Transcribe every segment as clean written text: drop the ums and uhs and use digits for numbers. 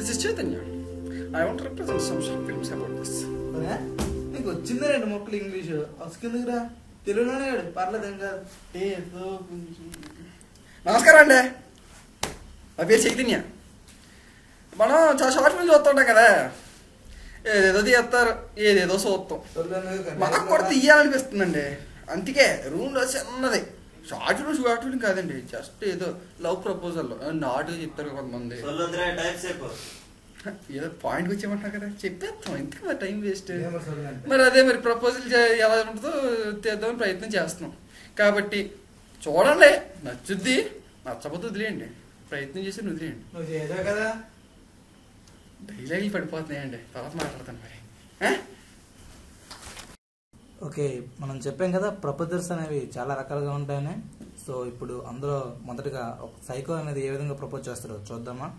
This is Chaitanya. I want to represent some short films about this. నీకు వచ్చిందా రెండు మొక్కలు ఇంగ్లీష్ వస్తుందిరా తెలుగులోనే పర్లేదు ఇంకా ఏదో నమస్కారం అండి, నా పేరు చైతన్య. మనం చాలా షార్ట్ ఫిల్మ్ చూస్తుంటాం కదా, ఏదేదో తీస్తారు, ఏదేదో చూస్తాం. మనకు కూడా తీయాలనిపిస్తుందండి. అందుకే రూమ్లో చిన్నది షార్ట్ ఫిల్మ్ కాదండి, జస్ట్ ఏదో లవ్ ప్రపోజల్ నాటు చెప్తారు కొంతమంది. ఏదో పాయింట్ వచ్చేయమంటారు కదా, చెప్పేస్తాం. ఎందుకు మరి టైం వేస్ట్. మరి అదే మరి ప్రపోజల్ ఎలా ఉంటుందో తీద్దామని ప్రయత్నం చేస్తున్నాం. కాబట్టి చూడండి, నచ్చుద్ది, నచ్చకపోతే వదిలేయండి, ప్రయత్నం చేసి వదిలేయండి. నువ్వు చేసావు కదా, డైలాగులు పడిపోతున్నాయండి, తర్వాత మాట్లాడతాను మరి. ఓకే, మనం చెప్పాం కదా ప్రపోజల్స్ అనేవి చాలా రకాలుగా ఉంటాయని. సో ఇప్పుడు అందులో మొదటగా ఒక సైకో అనేది ఏ విధంగా ప్రపోజ్ చేస్తారో చూద్దామా.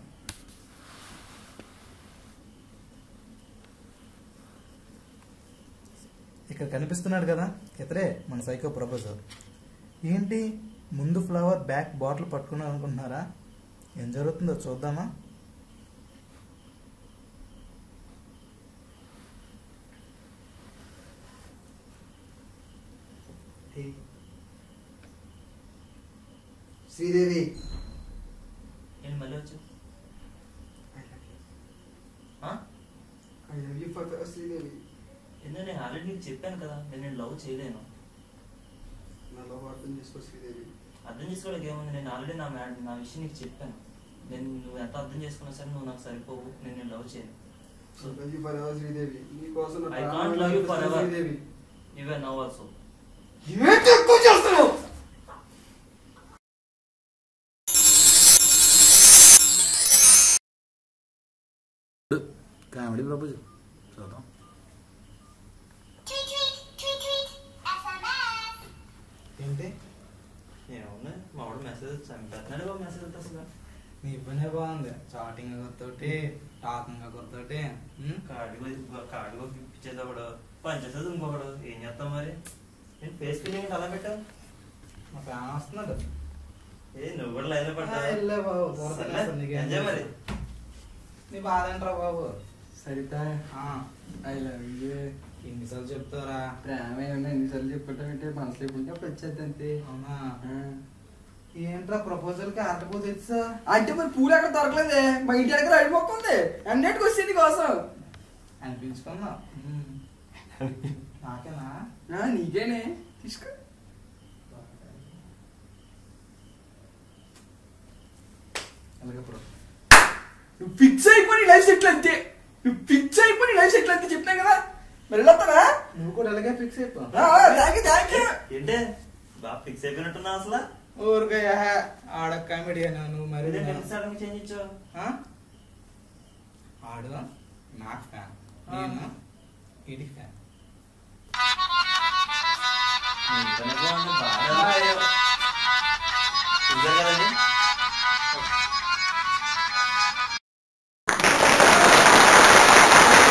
ఇక్కడ కనిపిస్తున్నాడు కదా ఇతరే మన సైకో ప్రపోజర్. ఏంటి ముందు ఫ్లవర్ బ్యాక్ బాటిల్ పట్టుకున్నాను అనుకుంటున్నారా? ఏం జరుగుతుందో చూద్దామా. శ్రీదేవి నేను మళ్ళీ వచ్చా. I love you for Sridevi. ఎందుకంటే నేను ఆల్రెడీ నీకు చెప్పాను కదా, నేను లవ్ చేయలేను. నా లవ్ అర్థం చేసుకో శ్రీదేవి. అర్థం చేసుకోవడానికి ఏముంది, నేను ఆల్రెడీ నా విషయం నీకు చెప్పాను. నువ్వు ఎంత అర్థం చేసుకున్నా సరే నువ్వు నాకు సరిపోవు, నేను లవ్ చేయను. Love you for ever Sridevi. నీ కోసం I can't love you for ever Sridevi. Even now also. ఏంటి ఎక్కువ చేస్తున్నావు? కామెడీ ప్రపోజల్ చూద్దాం. ఏంటి ఏమన్నా మా వాడు మెసేజ్ చంపేస్తున్నాడు. మెసేజ్ అసలు నీ ఇబ్బంది బాగుంది. చాటింగ్ గుర్తోటి, టాకింగ్ గుర్తోటి, కాడుగా ఇచ్చేటప్పుడు పంచేసేది ఇంకొకడు. ఏం చేస్తాం మరి? నేను ఫేస్ ఫీలింగ్ అలా పెట్టా. మా ఫ్యాన్ వస్తున్నాడు. నువ్వు కూడా లైన్ లో పడ్డా ఎంజాయ్ మరి. నీ బాధ ఏంట్రా బాబు? Sarita, I love you. ఎన్నిసార్లు చెప్తారా ప్రేమ? ఏమన్నా ఎన్నిసార్లు చెప్పటంటే మనసులో ఎప్పుడు అప్పుడు వచ్చేది అంతే. అవునా? ఏంట్రా ప్రపోజల్ కి అర్థపో తెచ్చా అంటే మరి పూలు ఎక్కడ దొరకలేదే, మా ఇంటి దగ్గర అడిపోతుంది. అన్నిటికి వచ్చేది కోసం అనిపించుకున్నా. నాకేనా? నీకేనే, తీసుకో. అలాగప్పుడు నువ్వు ఫిక్స్ అయిపోయి లైఫ్ సెటిల్ అంతే. నువ్వు ఫిక్స్ అయిపోయి లైఫ్ సెటిల్ అంతే చెప్పినా కదా, మరి వెళ్ళొస్తానా? నువ్వు కూడా అలాగే ఫిక్స్ అయిపో. ఏంటే బాగా ఫిక్స్ అయిపోయినట్టున్నా అసలు. ఊరికే ఆడ కామెడియన్ నువ్వు మరి చేంజ్ ఇచ్చావు. ఆడు నాకు ఫ్యాన్, నేను ఇది ఫ్యాన్. బాగా కదండి.